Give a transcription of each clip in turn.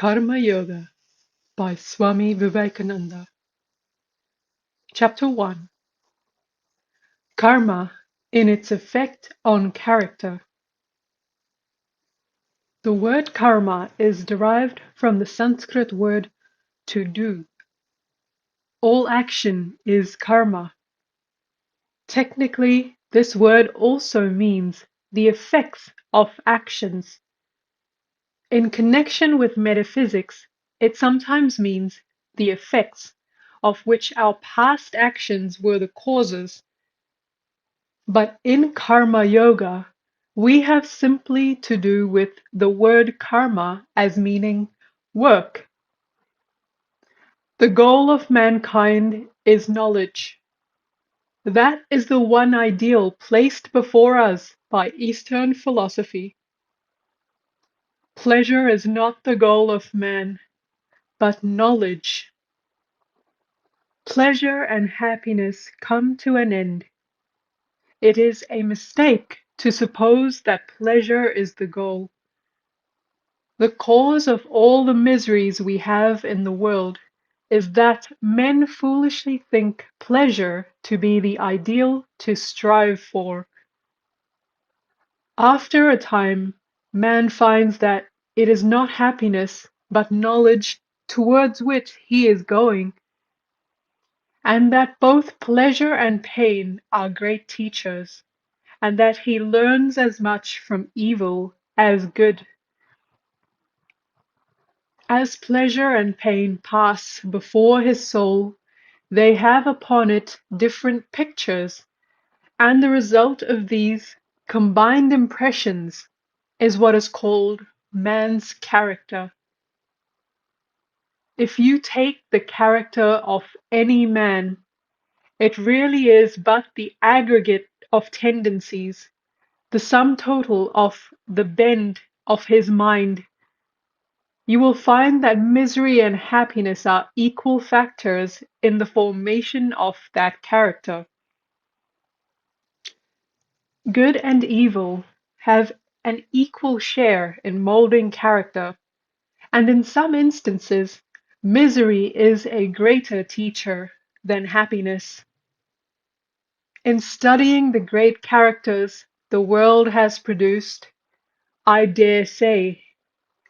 Karma Yoga by Swami Vivekananda. Chapter 1. Karma in its effect on character. The word karma is derived from the Sanskrit word to do. All action is karma. Technically, this word also means the effects of actions. In connection with metaphysics, it sometimes means the effects of which our past actions were the causes. But in Karma Yoga, we have simply to do with the word karma as meaning work. The goal of mankind is knowledge. That is the one ideal placed before us by Eastern philosophy. Pleasure is not the goal of man, but knowledge. Pleasure and happiness come to an end. It is a mistake to suppose that pleasure is the goal. The cause of all the miseries we have in the world is that men foolishly think pleasure to be the ideal to strive for. After a time, man finds that it is not happiness, but knowledge towards which he is going, and that both pleasure and pain are great teachers, and that he learns as much from evil as good. As pleasure and pain pass before his soul, they have upon it different pictures, and the result of these combined impressions is what is called man's character. If you take the character of any man, it really is but the aggregate of tendencies, the sum total of the bend of his mind. You will find that misery and happiness are equal factors in the formation of that character. Good and evil have an equal share in molding character, and in some instances, misery is a greater teacher than happiness. In studying the great characters the world has produced, I dare say,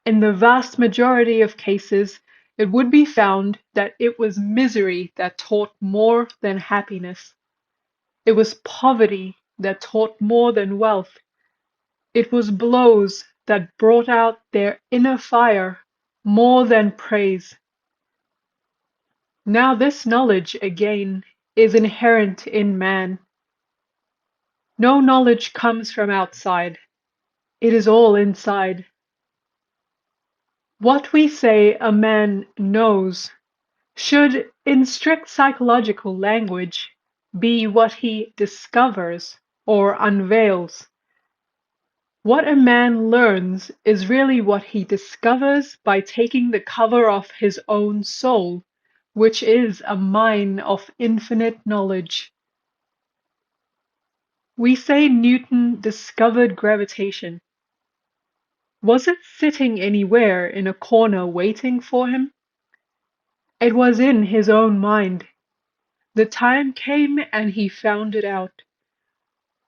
in the vast majority of cases, it would be found that it was misery that taught more than happiness. It was poverty that taught more than wealth. It was blows that brought out their inner fire more than praise. Now this knowledge, again, is inherent in man. No knowledge comes from outside. It is all inside. What we say a man knows should, in strict psychological language, be what he discovers or unveils. What a man learns is really what he discovers by taking the cover off his own soul, which is a mine of infinite knowledge. We say Newton discovered gravitation. Was it sitting anywhere in a corner waiting for him? It was in his own mind. The time came and he found it out.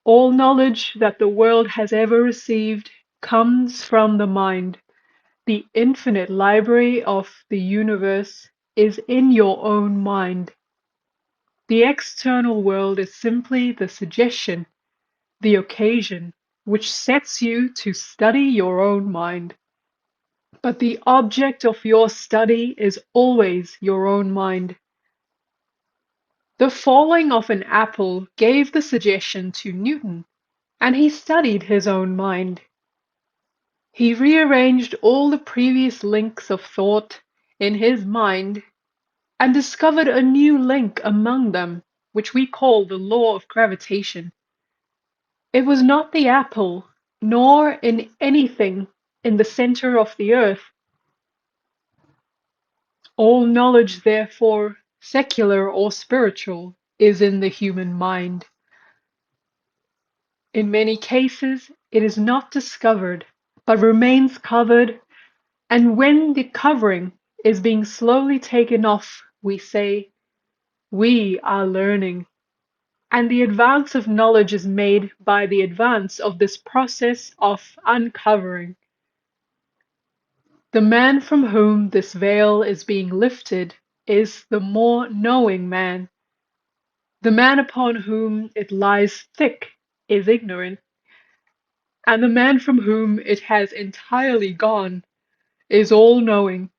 All knowledge that the world has ever received comes from the mind. The infinite library of the universe is in your own mind. The external world is simply the suggestion, the occasion, which sets you to study your own mind. But the object of your study is always your own mind. The falling of an apple gave the suggestion to Newton, and he studied his own mind. He rearranged all the previous links of thought in his mind and discovered a new link among them, which we call the law of gravitation. It was not the apple, nor in anything in the center of the earth. All knowledge, therefore, secular or spiritual, is in the human mind. In many cases, it is not discovered, but remains covered And when the covering is being slowly taken off, we say, we are learning. And the advance of knowledge is made by the advance of this process of uncovering. The man from whom this veil is being lifted is the more knowing man. The man upon whom it lies thick is ignorant, and the man from whom it has entirely gone is all-knowing,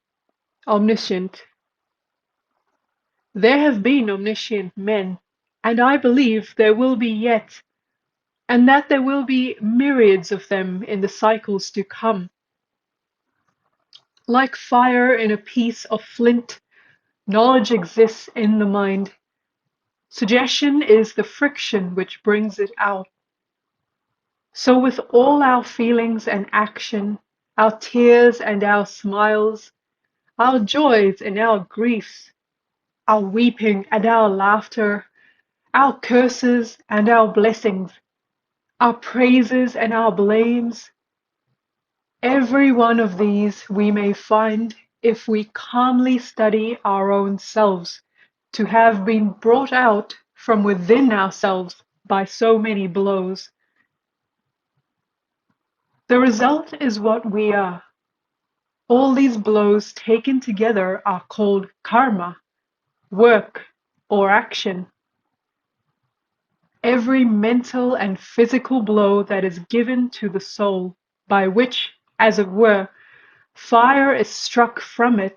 omniscient. There have been omniscient men, and I believe there will be yet, and that there will be myriads of them in the cycles to come. Like fire in a piece of flint, knowledge exists in the mind. Suggestion is the friction which brings it out. So with all our feelings and action, our tears and our smiles, our joys and our griefs, our weeping and our laughter, our curses and our blessings, our praises and our blames, every one of these we may find, if we calmly study our own selves, to have been brought out from within ourselves by so many blows. The result is what we are. All these blows taken together are called karma, work, or action. Every mental and physical blow that is given to the soul, by which, as it were, fire is struck from it,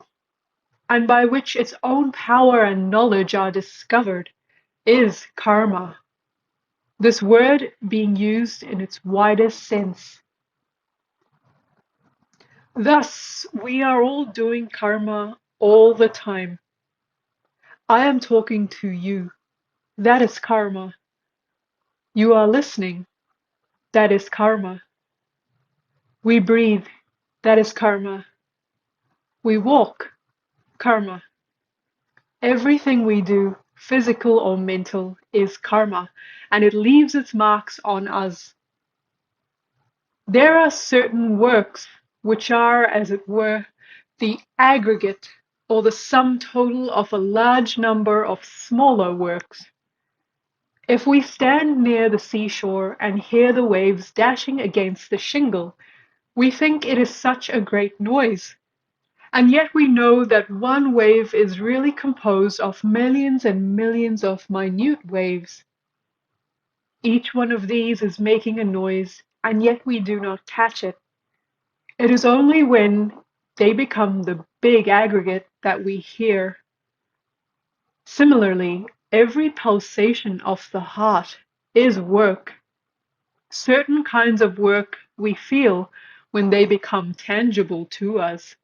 and by which its own power and knowledge are discovered, is karma. This word being used in its widest sense. Thus, we are all doing karma all the time. I am talking to you. That is karma. You are listening. That is karma. We breathe. That is karma. We walk. Karma. Everything we do, physical or mental, is karma, and it leaves its marks on us. There are certain works which are, as it were, the aggregate or the sum total of a large number of smaller works. If we stand near the seashore and hear the waves dashing against the shingle, we think it is such a great noise. And yet we know that one wave is really composed of millions and millions of minute waves. Each one of these is making a noise, and yet we do not catch it. It is only when they become the big aggregate that we hear. Similarly, every pulsation of the heart is work. Certain kinds of work we feel when they become tangible to us.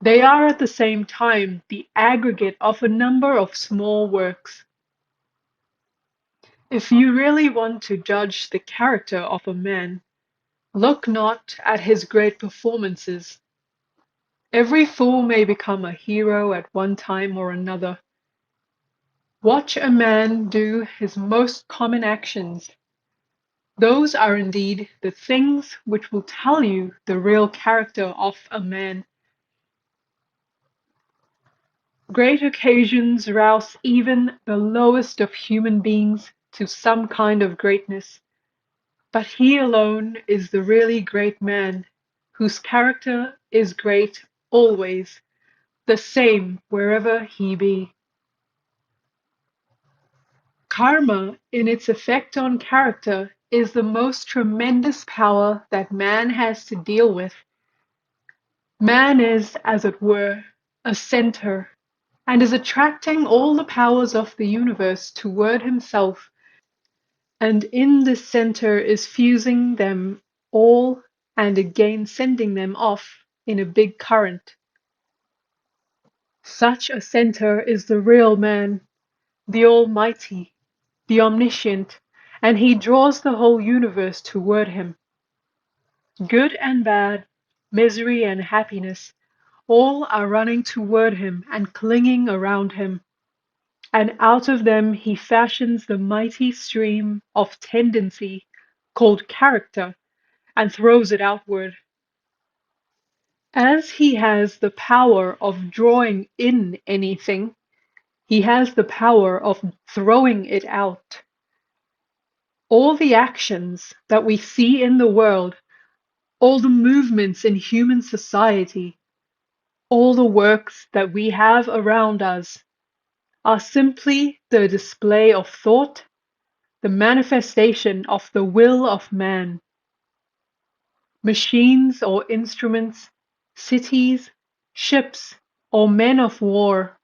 They are at the same time the aggregate of a number of small works. If you really want to judge the character of a man, look not at his great performances. Every fool may become a hero at one time or another. Watch a man do his most common actions. Those are indeed the things which will tell you the real character of a man. Great occasions rouse even the lowest of human beings to some kind of greatness, but he alone is the really great man, whose character is great always, the same wherever he be. Karma, in its effect on character, is the most tremendous power that man has to deal with. Man is, as it were, a center, and is attracting all the powers of the universe toward himself, and in this center is fusing them all and again sending them off in a big current. Such a center is the real man, the Almighty, the Omniscient, and he draws the whole universe toward him. Good and bad, misery and happiness, all are running toward him and clinging around him, and out of them he fashions the mighty stream of tendency called character and throws it outward. As he has the power of drawing in anything, he has the power of throwing it out. All the actions that we see in the world, all the movements in human society, all the works that we have around us are simply the display of thought, the manifestation of the will of man. Machines or instruments, cities, ships, or men of war,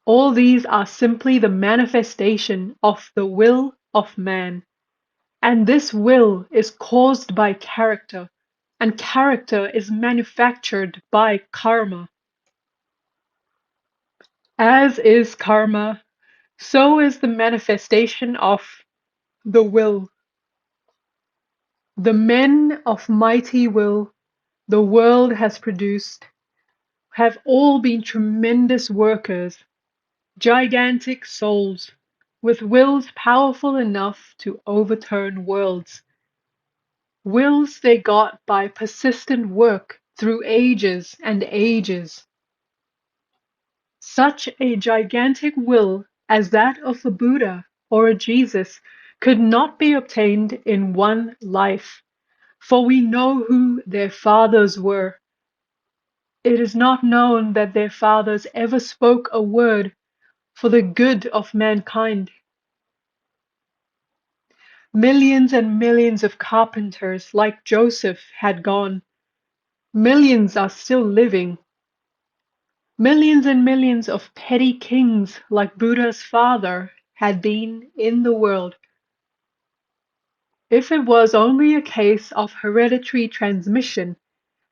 all these are simply the manifestation of the will of man. And this will is caused by character, and character is manufactured by karma. As is karma, so is the manifestation of the will. The men of mighty will the world has produced have all been tremendous workers, gigantic souls, with wills powerful enough to overturn worlds. Wills they got by persistent work through ages and ages. Such a gigantic will as that of a Buddha or a Jesus could not be obtained in one life, for we know who their fathers were. It is not known that their fathers ever spoke a word for the good of mankind. Millions and millions of carpenters like Joseph had gone. Millions are still living. Millions and millions of petty kings like Buddha's father had been in the world. If it was only a case of hereditary transmission,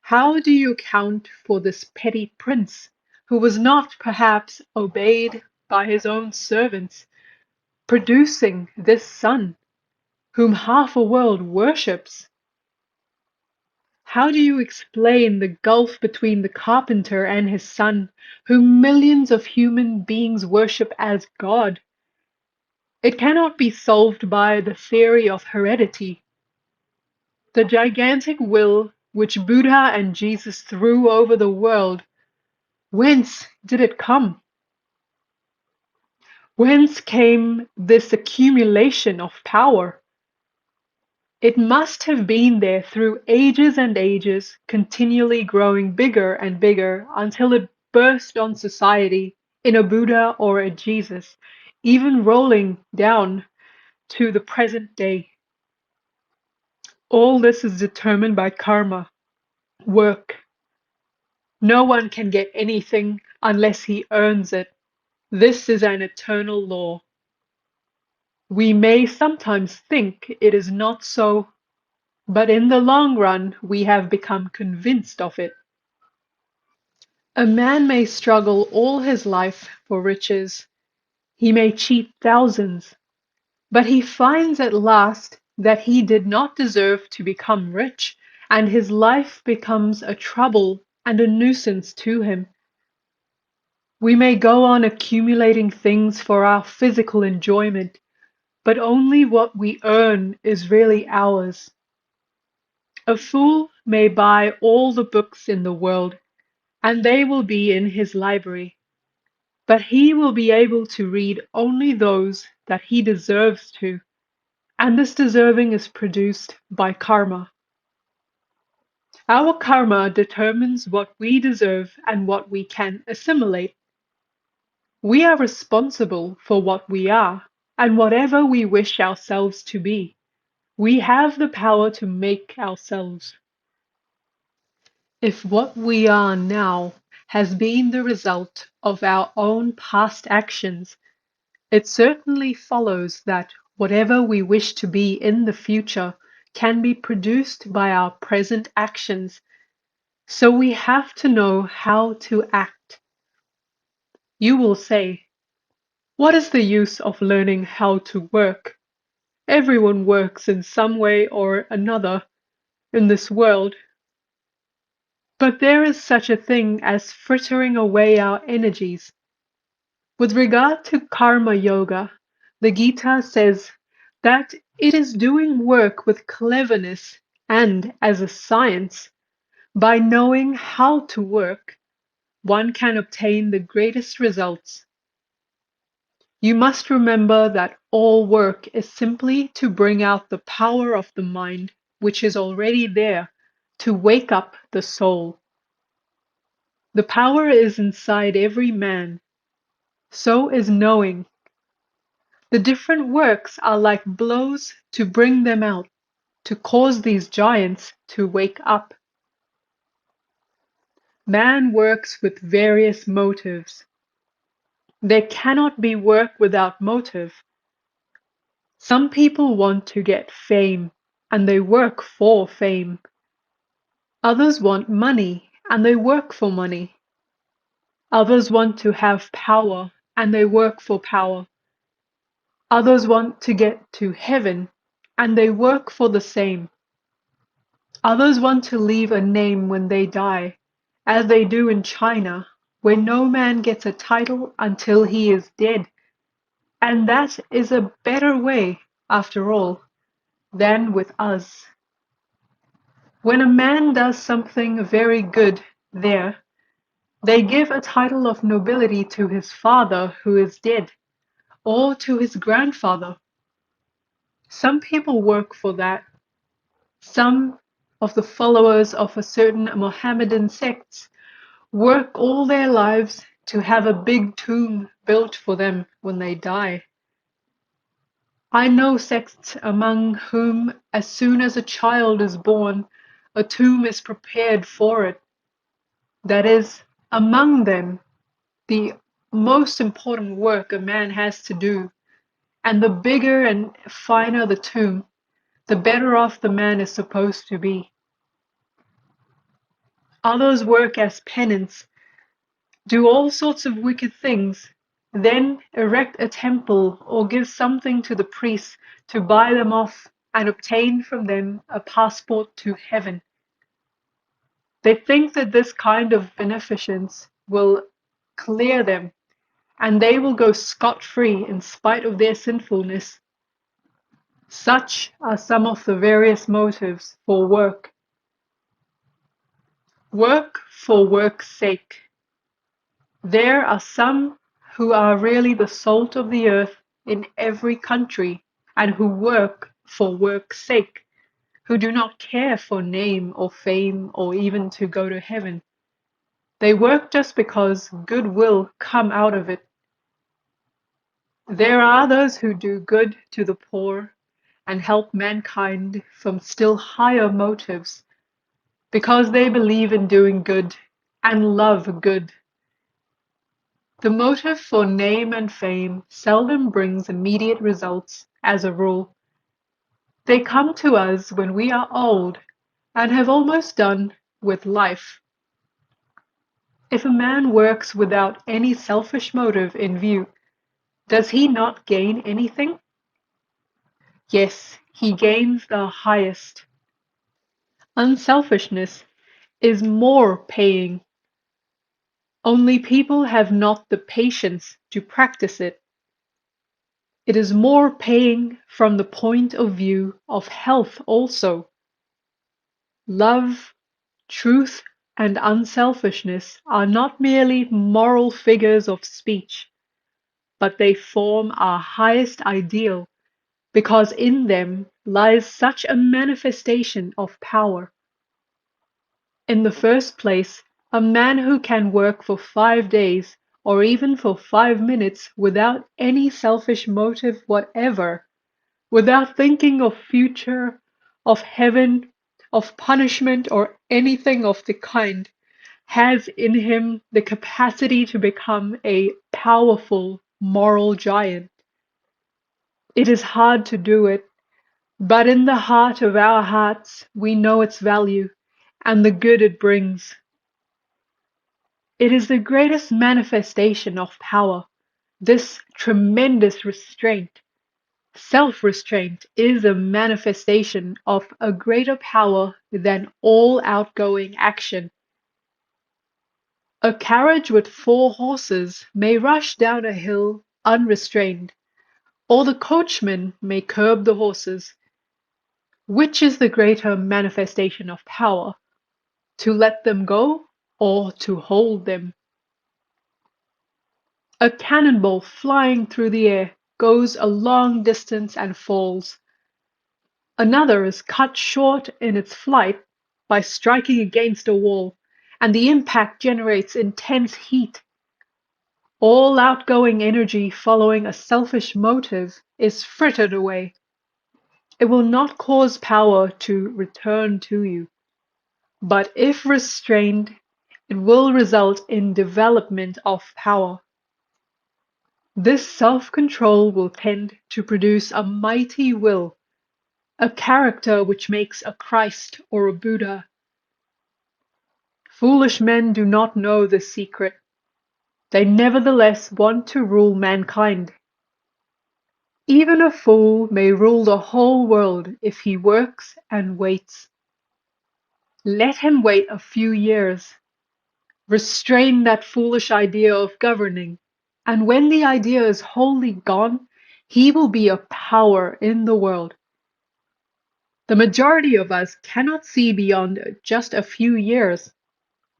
how do you account for this petty prince, who was not perhaps obeyed by his own servants, producing this son, whom half a world worships? How do you explain the gulf between the carpenter and his son, whom millions of human beings worship as God? It cannot be solved by the theory of heredity. The gigantic will which Buddha and Jesus threw over the world, whence did it come? Whence came this accumulation of power? It must have been there through ages and ages, continually growing bigger and bigger until it burst on society in a Buddha or a Jesus, even rolling down to the present day. All this is determined by karma, work. No one can get anything unless he earns it. This is an eternal law. We may sometimes think it is not so, but in the long run we have become convinced of it. A man may struggle all his life for riches. He may cheat thousands, but he finds at last that he did not deserve to become rich, and his life becomes a trouble and a nuisance to him. We may go on accumulating things for our physical enjoyment, but only what we earn is really ours. A fool may buy all the books in the world, and they will be in his library, but he will be able to read only those that he deserves to, and this deserving is produced by karma. Our karma determines what we deserve and what we can assimilate. We are responsible for what we are, and whatever we wish ourselves to be, we have the power to make ourselves. If what we are now has been the result of our own past actions, it certainly follows that whatever we wish to be in the future can be produced by our present actions. So we have to know how to act. You will say, what is the use of learning how to work? Everyone works in some way or another in this world. But there is such a thing as frittering away our energies. With regard to karma yoga, the Gita says that it is doing work with cleverness and as a science, By knowing how to work, one can obtain the greatest results. You must remember that all work is simply to bring out the power of the mind, which is already there, to wake up the soul. The power is inside every man. So is knowing. The different works are like blows to bring them out, to cause these giants to wake up. Man works with various motives. There cannot be work without motive. Some people want to get fame, and they work for fame. Others want money, and they work for money. Others want to have power, and they work for power. Others want to get to heaven, and they work for the same. Others want to leave a name when they die, as they do in China, where no man gets a title until he is dead. And that is a better way, after all, than with us. When a man does something very good there, they give a title of nobility to his father who is dead, or to his grandfather. Some people work for that. Some of the followers of a certain Mohammedan sects work all their lives to have a big tomb built for them when they die. I know sects among whom, as soon as a child is born, a tomb is prepared for it. That is, among them, the most important work a man has to do, and the bigger and finer the tomb, the better off the man is supposed to be. Others work as penance, do all sorts of wicked things, then erect a temple or give something to the priests to buy them off and obtain from them a passport to heaven. They think that this kind of beneficence will clear them, and they will go scot-free in spite of their sinfulness. Such are some of the various motives for work. Work for work's sake. There are some who are really the salt of the earth in every country, and who work for work's sake, who do not care for name or fame or even to go to heaven. They work just because good will come out of it. There are others who do good to the poor and help mankind from still higher motives, because they believe in doing good and love good. The motive for name and fame seldom brings immediate results, as a rule. They come to us when we are old and have almost done with life. If a man works without any selfish motive in view, does he not gain anything? Yes, he gains the highest. Unselfishness is more paying. Only people have not the patience to practice it. It is more paying from the point of view of health also. Love, truth, and unselfishness are not merely moral figures of speech, but they form our highest ideal, because in them lies such a manifestation of power. In the first place, a man who can work for 5 days, or even for 5 minutes, without any selfish motive whatever, without thinking of future, of heaven, of punishment, or anything of the kind, has in him the capacity to become a powerful moral giant. It is hard to do it, but in the heart of our hearts we know its value and the good it brings. It is the greatest manifestation of power, this tremendous restraint. Self-restraint is a manifestation of a greater power than all outgoing action. A carriage with 4 horses may rush down a hill unrestrained, or the coachman may curb the horses. Which is the greater manifestation of power? to let them go or to hold them. A cannonball flying through the air goes a long distance and falls. Another is cut short in its flight by striking against a wall, and the impact generates intense heat. All outgoing energy following a selfish motive is frittered away. It will not cause power to return to you, but if restrained, it will result in development of power. This self-control will tend to produce a mighty will, a character which makes a Christ or a Buddha. Foolish men do not know this secret. They nevertheless want to rule mankind. Even a fool may rule the whole world if he works and waits. Let him wait a few years. Restrain that foolish idea of governing, and when the idea is wholly gone, he will be a power in the world. The majority of us cannot see beyond just a few years,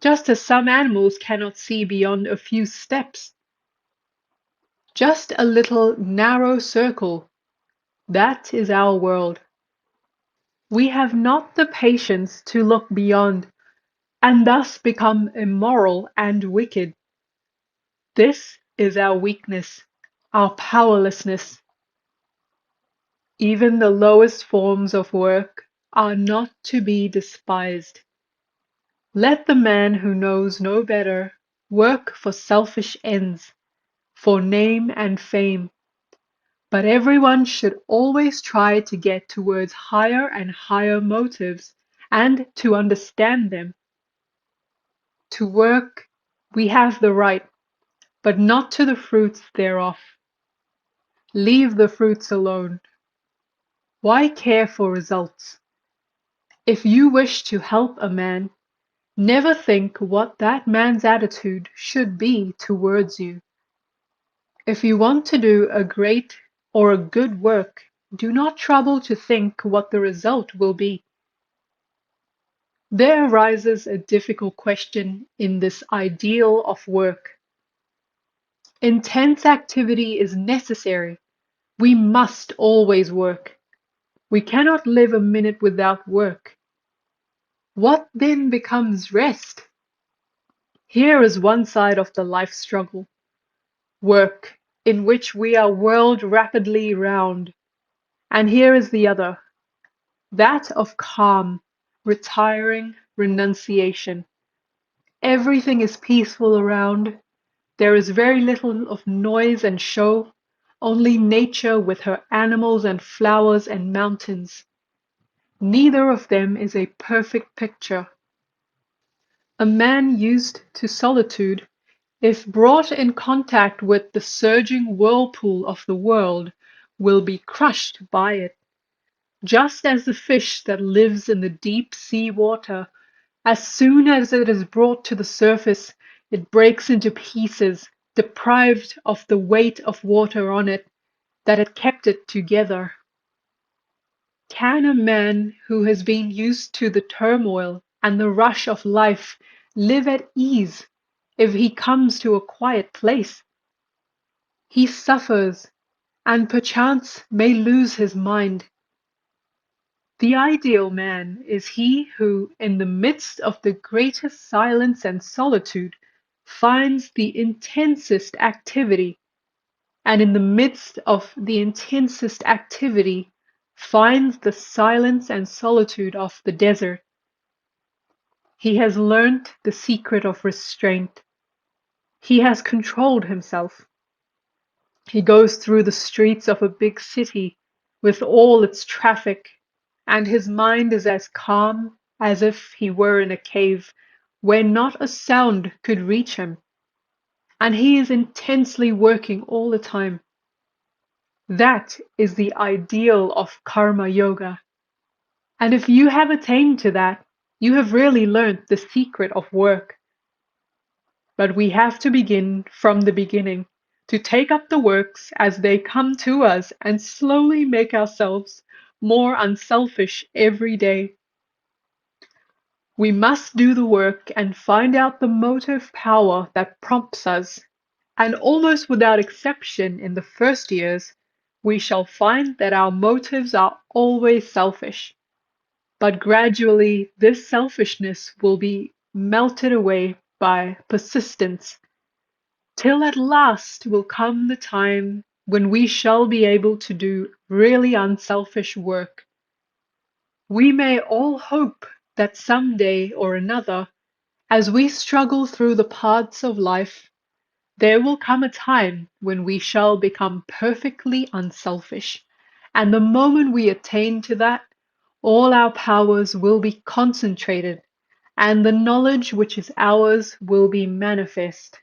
just as some animals cannot see beyond a few steps. Just a little narrow circle. That is our world. We have not the patience to look beyond, and thus become immoral and wicked. This is our weakness, our powerlessness. Even the lowest forms of work are not to be despised. Let the man who knows no better work for selfish ends, for name and fame. But everyone should always try to get towards higher and higher motives and to understand them. To work, we have the right, but not to the fruits thereof. Leave the fruits alone. Why care for results? If you wish to help a man, never think what that man's attitude should be towards you. If you want to do a great or a good work, do not trouble to think what the result will be. There arises a difficult question in this ideal of work. Intense activity is necessary. We must always work. We cannot live a minute without work. What then becomes rest? Here is one side of the life struggle. Work, in which we are whirled rapidly round. And here is the other, that of calm, retiring renunciation. Everything is peaceful around. There is very little of noise and show, only nature with her animals and flowers and mountains. Neither of them is a perfect picture. A man used to solitude, if brought in contact with the surging whirlpool of the world, will be crushed by it, just as the fish that lives in the deep sea water, as soon as it is brought to the surface, it breaks into pieces, deprived of the weight of water on it that had kept it together. Can a man who has been used to the turmoil and the rush of life live at ease if he comes to a quiet place? He suffers, and perchance may lose his mind. The ideal man is he who, in the midst of the greatest silence and solitude, finds the intensest activity, and in the midst of the intensest activity, finds the silence and solitude of the desert. He has learnt the secret of restraint. He has controlled himself. He goes through the streets of a big city with all its traffic, and his mind is as calm as if he were in a cave where not a sound could reach him, and he is intensely working all the time. That is the ideal of karma yoga. And if you have attained to that, you have really learnt the secret of work. But we have to begin from the beginning, to take up the works as they come to us and slowly make ourselves more unselfish every day. We must do the work and find out the motive power that prompts us, and almost without exception in the first years, we shall find that our motives are always selfish. But gradually this selfishness will be melted away by persistence, till at last will come the time when we shall be able to do really unselfish work. We may all hope that some day or another, as we struggle through the paths of life, there will come a time when we shall become perfectly unselfish, and the moment we attain to that, all our powers will be concentrated, and the knowledge which is ours will be manifest.